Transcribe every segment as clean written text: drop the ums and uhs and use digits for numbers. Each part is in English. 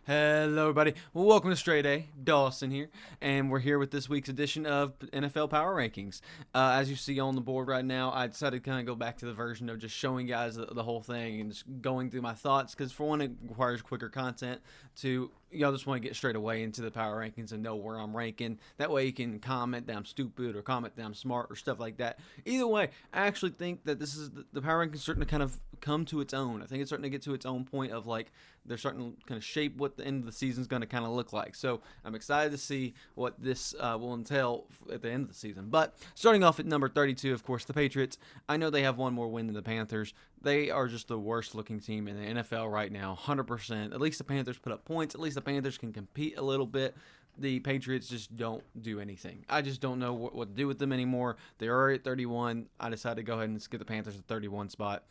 Hello, everybody. Well, welcome to StraightA. Dawson here, and we're here with this week's edition of NFL Power Rankings. As you see on the board right now, I decided to kind of go back to the version of just showing guys the whole thing and just going through my thoughts, because for one, it requires quicker content. To y'all just want to get straight away into the power rankings and know where I'm ranking. That way you can comment that I'm stupid or comment that I'm smart or stuff like that. Either way, I actually think that this is the power rankings starting to kind of come to its own. I think it's starting to get to its own point of like they're starting to kind of shape what the end of the season is going to kind of look like. So I'm excited to see what this will entail at the end of the season. But starting off at number 32, of course, the Patriots. I know they have one more win than the Panthers. They are just the worst looking team in the NFL right now, 100%. At least the Panthers put up points. At least the Panthers can compete a little bit. The Patriots just don't do anything. I just don't know what to do with them anymore. They're already at 31. I decided to go ahead and just get the Panthers at 31 spot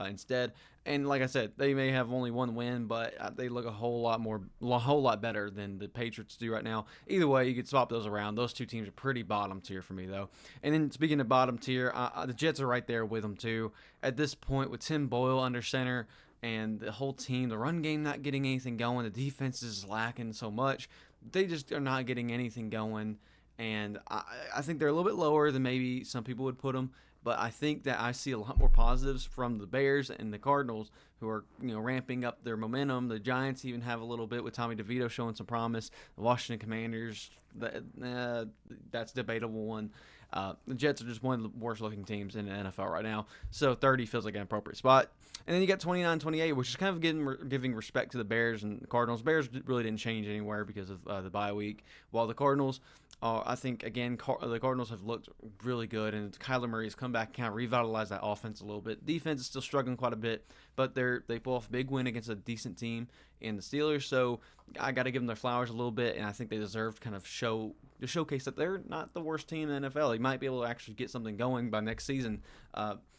instead. And like I said, they may have only one win, but they look a whole lot better than the Patriots do right now. Either way, you could swap those around. Those two teams are pretty bottom tier for me, though. And then speaking of bottom tier, the Jets are right there with them, too. At this point, with Tim Boyle under center and the whole team, the run game not getting anything going, the defense is lacking so much. They just are not getting anything going. And I think they're a little bit lower than maybe some people would put them. But I think that I see a lot more positives from the Bears and the Cardinals, who are ramping up their momentum. The Giants even have a little bit with Tommy DeVito showing some promise. The Washington Commanders, that's a debatable one. The Jets are just one of the worst looking teams in the NFL right now. So 30 feels like an appropriate spot. And then you got 29-28, which is kind of giving respect to the Bears and the Cardinals. Bears really didn't change anywhere because of the bye week, while the Cardinals, I think, again, the Cardinals have looked really good, and Kyler Murray has come back and kind of revitalized that offense a little bit. Defense is still struggling quite a bit, but they pull off a big win against a decent team in the Steelers, so I got to give them their flowers a little bit, and I think they deserve to kind of showcase that they're not the worst team in the NFL. They might be able to actually get something going by next season.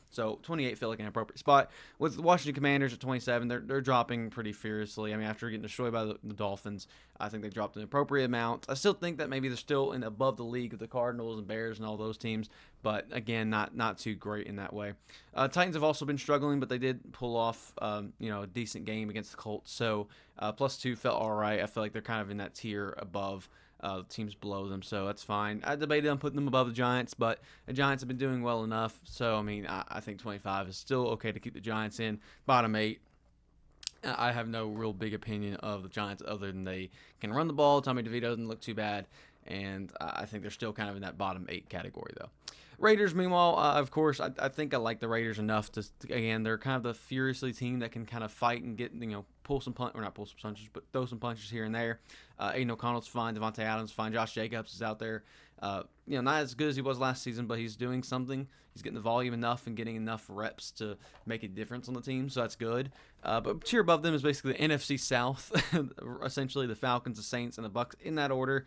So 28 feel like an appropriate spot. With the Washington Commanders at 27, they're dropping pretty furiously. I mean, after getting destroyed by the Dolphins, I think they dropped an appropriate amount. I still think that maybe they're still above the league of the Cardinals and Bears and all those teams, but again, not too great in that way. Titans have also been struggling, but they did pull off a decent game against the Colts. So +2 felt all right. I feel like they're kind of in that tier above teams below them, so that's fine. I debated on putting them above the Giants, but the Giants have been doing well enough, so I mean, I think 25 is still okay to keep the Giants in. Bottom 8, I have no real big opinion of the Giants other than they can run the ball. Tommy DeVito doesn't look too bad, and I think they're still kind of in that bottom 8 category, though. Raiders, meanwhile, of course, I think I like the Raiders enough to again, they're kind of the furiously team that can kind of fight and get, pull some punch, or not pull some punches, but throw some punches here and there. Aiden O'Connell's fine, Devontae Adams fine, Josh Jacobs is out there. Not as good as he was last season, but he's doing something. He's getting the volume enough and getting enough reps to make a difference on the team, so that's good. But tier above them is basically the NFC South, essentially the Falcons, the Saints, and the Bucs in that order.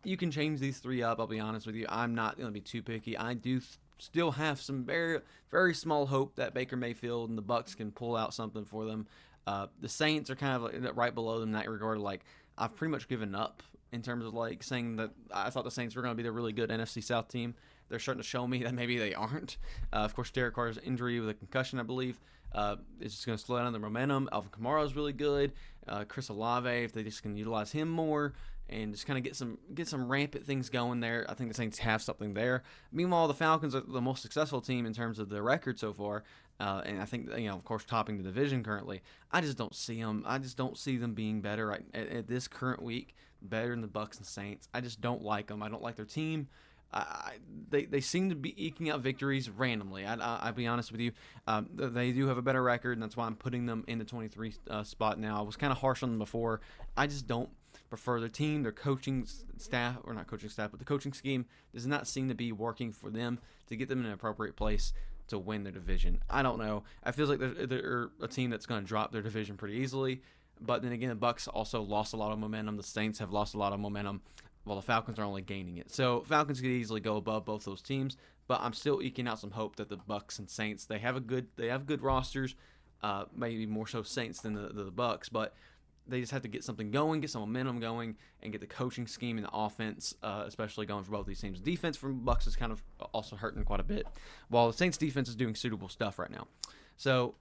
You can change these three up, I'll be honest with you. I'm not going to be too picky. I do still have some very, very small hope that Baker Mayfield and the Bucs can pull out something for them. The Saints are kind of right below them in that regard. Like, I've pretty much given up in terms of like saying that I thought the Saints were going to be the really good NFC South team. They're starting to show me that maybe they aren't. Of course, Derek Carr's injury with a concussion, I believe, is just going to slow down the momentum. Alvin Kamara is really good. Chris Olave, if they just can utilize him more and just kind of get some rampant things going there, I think the Saints have something there. Meanwhile, the Falcons are the most successful team in terms of their record so far, and I think of course, topping the division currently. I just don't see them. I just don't see them being better at this current week, better than the Bucs and Saints. I just don't like them. I don't like their team. They seem to be eking out victories randomly. I'll be honest with you. They do have a better record, and that's why I'm putting them in the 23 spot now. I was kind of harsh on them before. I just don't prefer their team, their coaching staff, or not coaching staff, but the coaching scheme does not seem to be working for them to get them in an appropriate place to win their division. I don't know. I feel like they're a team that's going to drop their division pretty easily. But then again, the Bucs also lost a lot of momentum. The Saints have lost a lot of momentum, while the Falcons are only gaining it. So Falcons could easily go above both those teams, but I'm still eking out some hope that the Bucs and Saints, they have good rosters, maybe more so Saints than the Bucs, but they just have to get something going, get some momentum going, and get the coaching scheme and the offense, especially going for both these teams. Defense from Bucs is kind of also hurting quite a bit, while the Saints defense is doing suitable stuff right now. So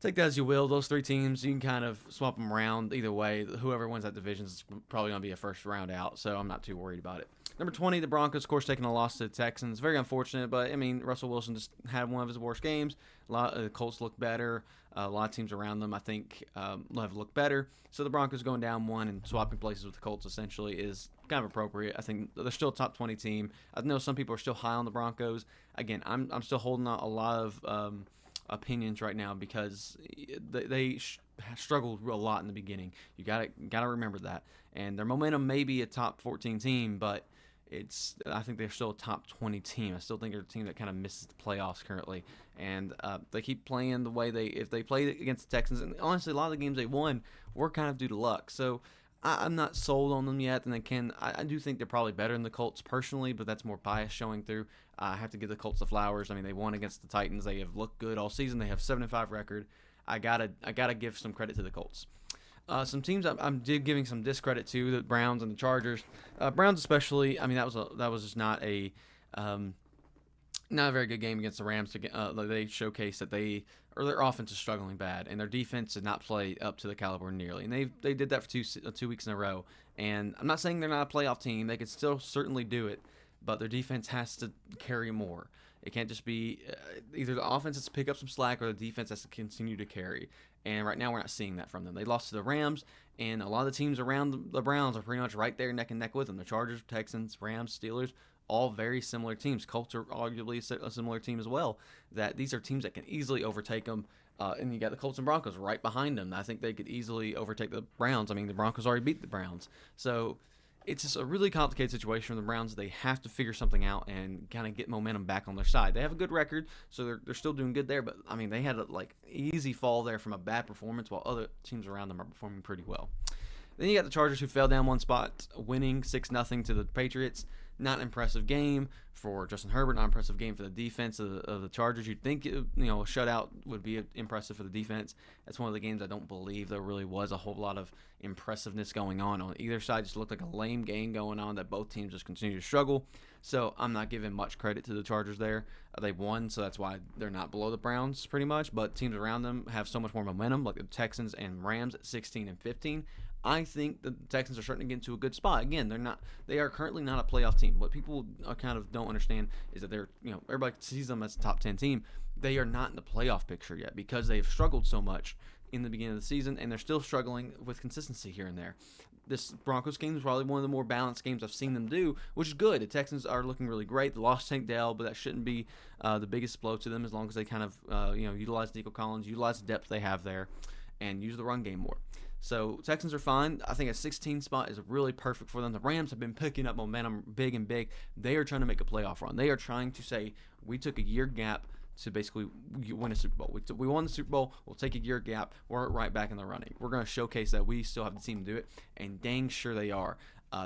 Take that as you will. Those three teams, you can kind of swap them around either way. Whoever wins that division is probably going to be a first round out, so I'm not too worried about it. Number 20, the Broncos, of course, taking a loss to the Texans. Very unfortunate, but, I mean, Russell Wilson just had one of his worst games. The Colts look better. A lot of teams around them, I think, have looked better. So the Broncos going down one and swapping places with the Colts essentially is kind of appropriate. I think they're still a top 20 team. I know some people are still high on the Broncos. Again, I'm still holding out a lot of opinions right now because they struggled a lot in the beginning. You gotta remember that. And their momentum may be a top 14 team, but I think they're still a top 20 team. I still think they're a team that kind of misses the playoffs currently. And they keep playing the way if they played against the Texans, and honestly, a lot of the games they won were kind of due to luck. So I'm not sold on them yet. And I do think they're probably better than the Colts personally, but that's more bias showing through. I have to give the Colts the flowers. I mean, they won against the Titans. They have looked good all season. They have 7-5 record. I gotta give some credit to the Colts. Some teams I'm giving some discredit to, the Browns and the Chargers. Browns especially. I mean, that was just not a very good game against the Rams. They showcased that their offense is struggling bad, and their defense did not play up to the caliber nearly. And they did that for 2 weeks in a row. And I'm not saying they're not a playoff team. They could still certainly do it, but their defense has to carry more. It can't just be either the offense has to pick up some slack or the defense has to continue to carry. And right now we're not seeing that from them. They lost to the Rams, and a lot of the teams around the Browns are pretty much right there neck and neck with them. The Chargers, Texans, Rams, Steelers, all very similar teams. Colts are arguably a similar team as well. That these are teams that can easily overtake them. And you got the Colts and Broncos right behind them. I think they could easily overtake the Browns. I mean, the Broncos already beat the Browns. So it's just a really complicated situation for the Browns. They have to figure something out and kind of get momentum back on their side. They have a good record, so they're still doing good there. But, I mean, they had a easy fall there from a bad performance while other teams around them are performing pretty well. Then you got the Chargers, who fell down one spot, winning 6-0 to the Patriots. Not an impressive game for Justin Herbert. Not an impressive game for the defense of the Chargers. You'd think a shutout would be impressive for the defense. That's one of the games I don't believe there really was a whole lot of impressiveness going on either side. Just looked like a lame game going on that both teams just continue to struggle. So I'm not giving much credit to the Chargers there. They won, so that's why they're not below the Browns pretty much. But teams around them have so much more momentum, like the Texans and Rams at 16 and 15. I think the Texans are starting to get into a good spot. Again, they are currently not a playoff team. What people kind of don't understand is that everybody sees them as a top 10 team. They are not in the playoff picture yet because they've struggled so much in the beginning of the season, and they're still struggling with consistency here and there. This Broncos game is probably one of the more balanced games I've seen them do, which is good. The Texans are looking really great. They lost Tank Dell, but that shouldn't be the biggest blow to them as long as they kind of utilize Nico Collins, utilize the depth they have there, and use the run game more. So Texans are fine. I think a 16 spot is really perfect for them. The Rams have been picking up momentum big and big. They are trying to make a playoff run. They are trying to say, we took a year gap to basically win a Super Bowl. We won the Super Bowl. We'll take a year gap. We're right back in the running. We're going to showcase that we still have the team to do it, and dang sure they are.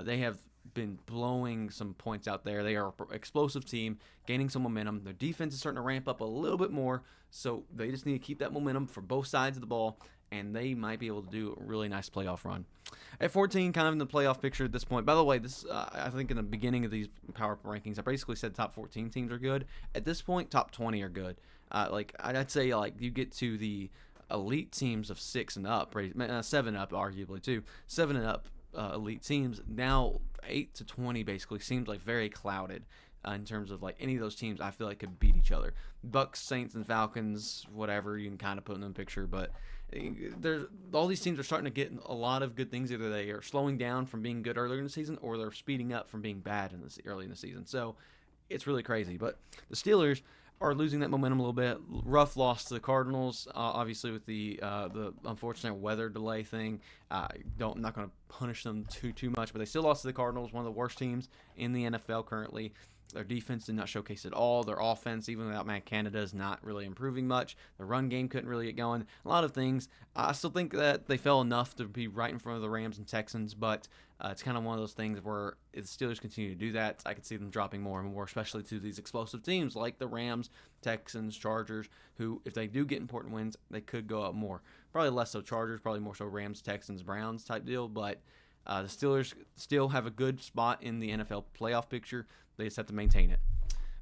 They have been blowing some points out there. They are an explosive team, gaining some momentum. Their defense is starting to ramp up a little bit more, so they just need to keep that momentum for both sides of the ball, and they might be able to do a really nice playoff run. At 14, kind of in the playoff picture at this point. By the way, this I think in the beginning of these power rankings, I basically said top 14 teams are good. At this point, top 20 are good. I'd say you get to the elite teams of 6 and up, 7 up arguably too. 7 and up elite teams. Now 8 to 20 basically seems like very clouded. In terms of any of those teams, I feel like could beat each other. Bucks, Saints, and Falcons, whatever you can kind of put in the picture, but all these teams are starting to get a lot of good things. Either they are slowing down from being good earlier in the season, or they're speeding up from being bad early in the season. So it's really crazy. But the Steelers are losing that momentum a little bit. Rough loss to the Cardinals, obviously with the unfortunate weather delay thing. I'm not going to punish them too much, but they still lost to the Cardinals, one of the worst teams in the NFL currently. Their defense did not showcase at all. Their offense, even without Matt Canada, is not really improving much. The run game couldn't really get going. A lot of things. I still think that they fell enough to be right in front of the Rams and Texans, but it's kind of one of those things where if the Steelers continue to do that, I could see them dropping more and more, especially to these explosive teams like the Rams, Texans, Chargers, who, if they do get important wins, they could go up more. Probably less so Chargers, probably more so Rams, Texans, Browns type deal, but the Steelers still have a good spot in the NFL playoff picture. They just have to maintain it.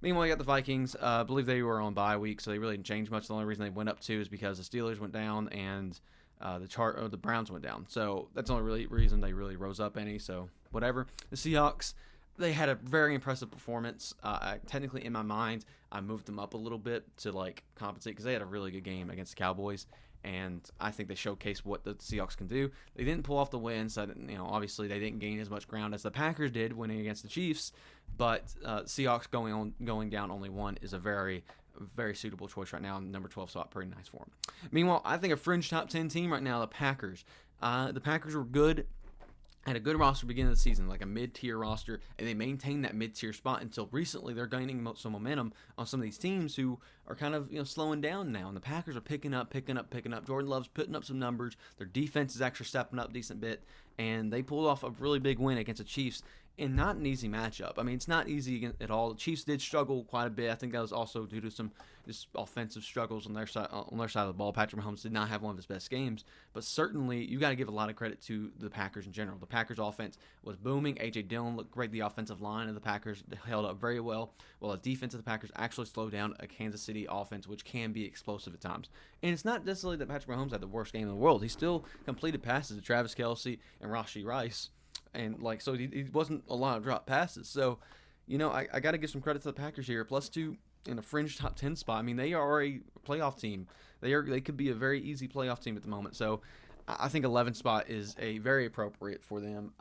Meanwhile, you got the Vikings. I believe they were on bye week, so they really didn't change much. The only reason they went up 2 is because the Steelers went down and the Browns went down. So that's the only really reason they really rose up any. So whatever. The Seahawks, they had a very impressive performance. Technically, in my mind, I moved them up a little bit to like compensate because they had a really good game against the Cowboys, and I think they showcased what the Seahawks can do. They didn't pull off the win, so obviously they didn't gain as much ground as the Packers did winning against the Chiefs. But Seahawks going down only one is a very very suitable choice right now. Number 12 spot, pretty nice for them. Meanwhile, I think a fringe top 10 team right now, the Packers. The Packers were good. Had a good roster beginning of the season, like a mid-tier roster, and they maintained that mid-tier spot until recently. They're gaining some momentum on some of these teams who are kind of slowing down now, and the Packers are picking up. Jordan Love's putting up some numbers. Their defense is actually stepping up a decent bit, and they pulled off a really big win against the Chiefs. And not an easy matchup. I mean, it's not easy at all. The Chiefs did struggle quite a bit. I think that was also due to some just offensive struggles on their side of the ball. Patrick Mahomes did not have one of his best games, but certainly you got to give a lot of credit to the Packers in general. The Packers offense was booming. A.J. Dillon looked great. The offensive line of the Packers held up very well, while the defense of the Packers actually slowed down a Kansas City offense, which can be explosive at times. And it's not necessarily that Patrick Mahomes had the worst game in the world. He still completed passes to Travis Kelce and Rashee Rice. And so he wasn't a lot of drop passes. So, I got to give some credit to the Packers here. +2 in a fringe top 10 spot. I mean, they are a playoff team. They could be a very easy playoff team at the moment. So, I think 11 spot is a very appropriate for them.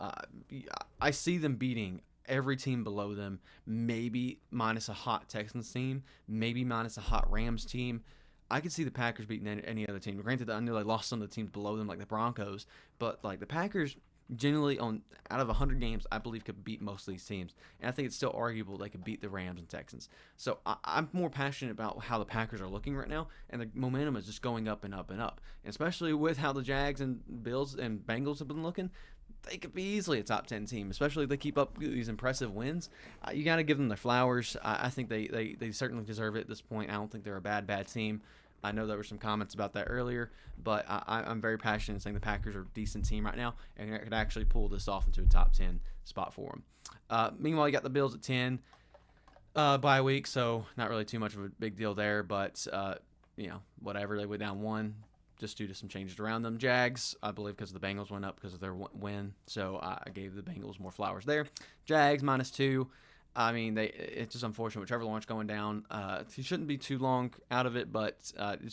I see them beating every team below them, maybe minus a hot Texans team, maybe minus a hot Rams team. I could see the Packers beating any other team. Granted, I know they lost some of the teams below them, like the Broncos, but like the Packers generally out of 100 games, I believe could beat most of these teams, and I think it's still arguable they could beat the Rams and Texans. So I'm more passionate about how the Packers are looking right now, and the momentum is just going up and up and up. And especially with how the Jags and Bills and Bengals have been looking, they could be easily a top 10 team, especially if they keep up these impressive wins. You got to give them their flowers. I think they certainly deserve it at this point. I don't think they're a bad team. I know there were some comments about that earlier, but I'm very passionate in saying the Packers are a decent team right now and could actually pull this off into a top 10 spot for them. Meanwhile, you got the Bills at 10 bye week, so not really too much of a big deal there, but whatever. They went down 1 just due to some changes around them. Jags, I believe because the Bengals went up because of their win, so I gave the Bengals more flowers there. Jags -2. I mean, it's just unfortunate with Trevor Lawrence going down. He shouldn't be too long out of it, but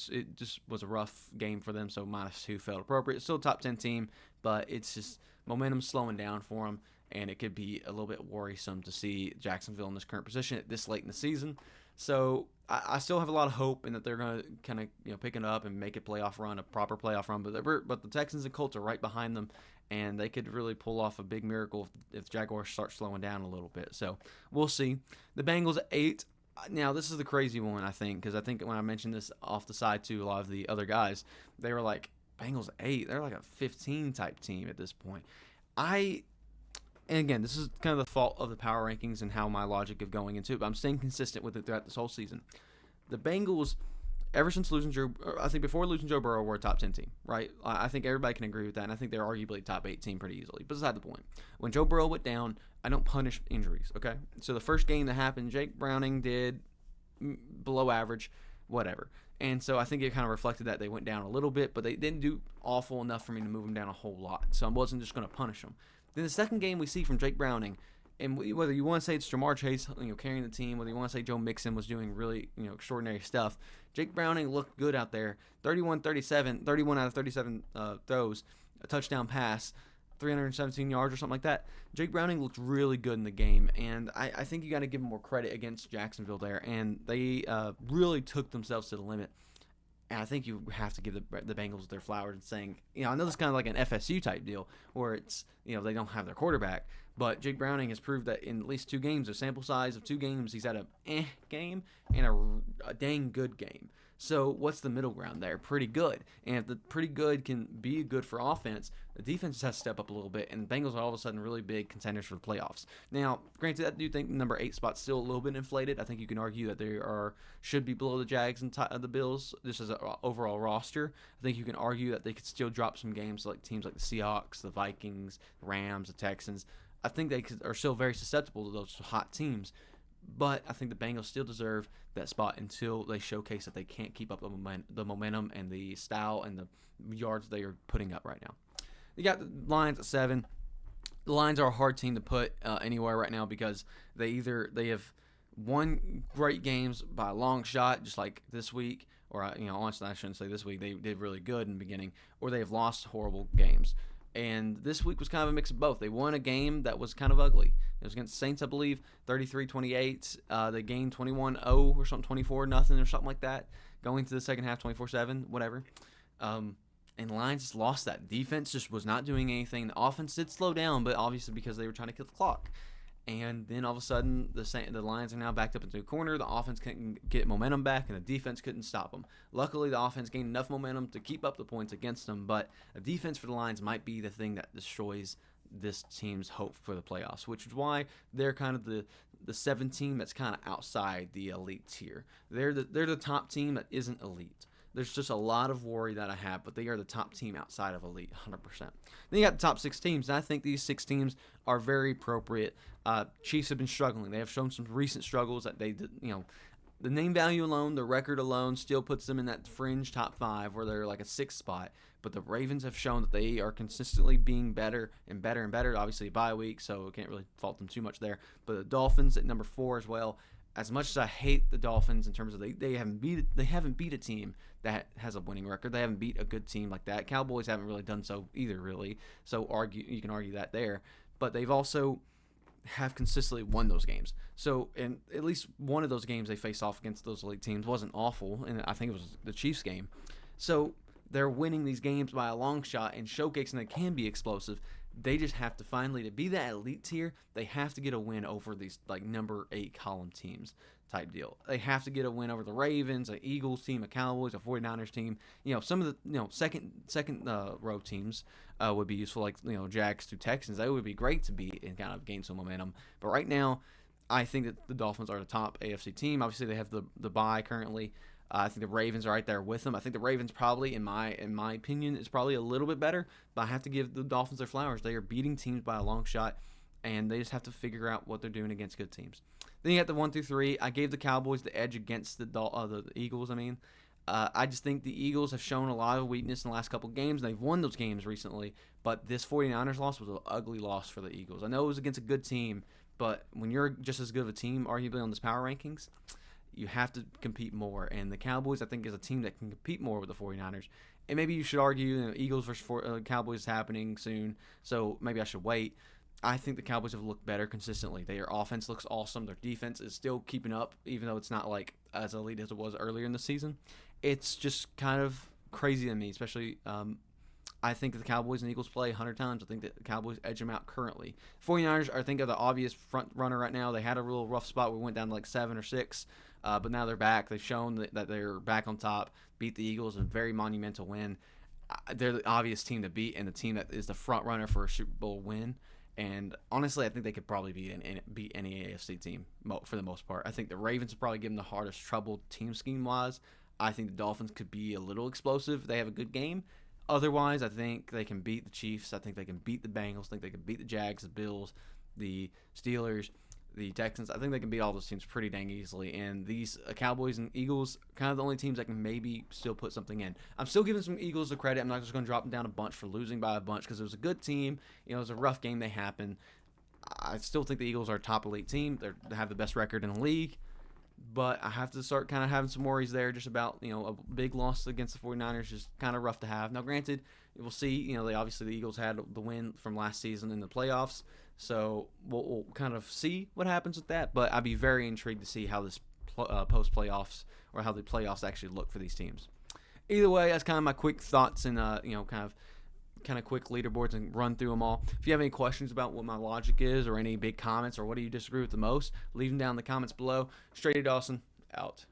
it just was a rough game for them, so -2 felt appropriate. Still a top 10 team, but it's just momentum slowing down for them, and it could be a little bit worrisome to see Jacksonville in this current position at this late in the season. So I still have a lot of hope in that they're going to kind of pick it up and make a playoff run, a proper playoff run. But the Texans and Colts are right behind them, and they could really pull off a big miracle if Jaguars start slowing down a little bit. So we'll see. The Bengals at 8. Now, this is the crazy one, I think, because I think when I mentioned this off the side to a lot of the other guys, they were like, Bengals at 8. They're like a 15 type team at this point. And again, this is kind of the fault of the power rankings and how my logic of going into it, but I'm staying consistent with it throughout this whole season. The Bengals, ever since before losing Joe Burrow, were a top 10 team, right? I think everybody can agree with that, and I think they're arguably a top 8 team pretty easily. But beside the point, when Joe Burrow went down, I don't punish injuries, okay? So the first game that happened, Jake Browning did below average, whatever. And so I think it kind of reflected that they went down a little bit, but they didn't do awful enough for me to move them down a whole lot. So I wasn't just going to punish them. Then the second game we see from Jake Browning, and whether you want to say it's Jamar Chase, carrying the team, whether you want to say Joe Mixon was doing really, extraordinary stuff, Jake Browning looked good out there. 31 out of 37 throws, a touchdown pass, 317 yards or something like that. Jake Browning looked really good in the game, and I think you got to give him more credit against Jacksonville there, and they really took themselves to the limit. And I think you have to give the Bengals their flowers and saying, I know this is kind of like an FSU type deal where it's, they don't have their quarterback. But Jake Browning has proved that in at least 2 games, a sample size of 2 games, he's had a game and a dang good game. So what's the middle ground there? Pretty good. And if the pretty good can be good for offense, the defense has to step up a little bit, and the Bengals are all of a sudden really big contenders for the playoffs. Now, granted, I do think the number 8 spot's still a little bit inflated. I think you can argue that they should be below the Jags and the Bills. This is an overall roster. I think you can argue that they could still drop some games like teams like the Seahawks, the Vikings, the Rams, the Texans. I think they are still very susceptible to those hot teams. But I think the Bengals still deserve that spot until they showcase that they can't keep up the momentum and the style and the yards they are putting up right now. You got the Lions at 7. The Lions are a hard team to put anywhere right now because they have won great games by a long shot, just like this week, or honestly I shouldn't say this week. They did really good in the beginning, or they have lost horrible games. And this week was kind of a mix of both. They won a game that was kind of ugly. It was against the Saints, I believe, 33-28. They gained 21-0 or something, 24-0 or something like that, going to the second half, 24-7, whatever. And Lions just lost that. Defense just was not doing anything. The offense did slow down, but obviously because they were trying to kill the clock. And then all of a sudden, the Lions are now backed up into a corner. The offense couldn't get momentum back, and the defense couldn't stop them. Luckily, the offense gained enough momentum to keep up the points against them, but the defense for the Lions might be the thing that destroys this team's hope for the playoffs, which is why they're kind of the 7 team that's kind of outside the elite tier. They're the top team that isn't elite. There's just a lot of worry that I have, but they are the top team outside of elite, 100%. Then you got the top 6 teams, and I think these 6 teams are very appropriate. Chiefs have been struggling. They have shown some recent struggles that they did, the name value alone, the record alone still puts them in that fringe top 5 where they're like a 6th spot. But the Ravens have shown that they are consistently being better and better and better. Obviously, a bye week, so can't really fault them too much there. But the Dolphins at number 4 as well. As much as I hate the Dolphins in terms of they haven't beat a team that has a winning record. They haven't beat a good team like that. Cowboys haven't really done so either, really. So you can argue that there. But they've also have consistently won those games. So in at least one of those games they faced off against those elite teams wasn't awful, and I think it was the Chiefs game. So they're winning these games by a long shot and showcasing they can be explosive. They just have to finally, to be that elite tier, they have to get a win over these like number 8 column teams type deal. They have to get a win over the Ravens, an Eagles team, a Cowboys, a 49ers team. Some of the second row teams would be useful, like Jags to Texans. That would be great to beat and kind of gain some momentum. But right now, I think that the Dolphins are the top AFC team. Obviously, they have the bye currently. I think the Ravens are right there with them. I think the Ravens probably, in my opinion, is probably a little bit better. But I have to give the Dolphins their flowers. They are beating teams by a long shot, and they just have to figure out what they're doing against good teams. Then you got the 1 through 3. I gave the Cowboys the edge against the Eagles. I just think the Eagles have shown a lot of weakness in the last couple of games. They've won those games recently, but this 49ers loss was an ugly loss for the Eagles. I know it was against a good team, but when you're just as good of a team, arguably on this power rankings, you have to compete more. And the Cowboys, I think, is a team that can compete more with the 49ers. And maybe you should argue Eagles versus Cowboys is happening soon, so maybe I should wait. I think the Cowboys have looked better consistently. Their offense looks awesome. Their defense is still keeping up, even though it's not like as elite as it was earlier in the season. It's just kind of crazy to me, especially I think the Cowboys and Eagles play 100 times. I think that the Cowboys edge them out currently. 49ers, I think, are the obvious front runner right now. They had a real rough spot. We went down to like 7 or 6, but now they're back. They've shown that they're back on top, beat the Eagles in a very monumental win. They're the obvious team to beat and the team that is the front runner for a Super Bowl win. And honestly, I think they could probably beat any AFC team for the most part. I think the Ravens would probably give them the hardest trouble team scheme-wise. I think the Dolphins could be a little explosive if they have a good game. Otherwise, I think they can beat the Chiefs. I think they can beat the Bengals. I think they can beat the Jags, the Bills, the Steelers, the Texans. I think they can beat all those teams pretty dang easily. And these Cowboys and Eagles, kind of the only teams that can maybe still put something in. I'm still giving some Eagles the credit. I'm not just going to drop them down a bunch for losing by a bunch because it was a good team. It was a rough game. They happened. I still think the Eagles are a top elite team. They have the best record in the league. But I have to start kind of having some worries there just about, a big loss against the 49ers is kind of rough to have. Now, granted, we'll see. The Eagles had the win from last season in the playoffs. So we'll kind of see what happens with that. But I'd be very intrigued to see how this post-playoffs or how the playoffs actually look for these teams. Either way, that's kind of my quick thoughts and, kind of quick leaderboards and run through them all. If you have any questions about what my logic is or any big comments or what do you disagree with the most, leave them down in the comments below. StraightA Dawson, out.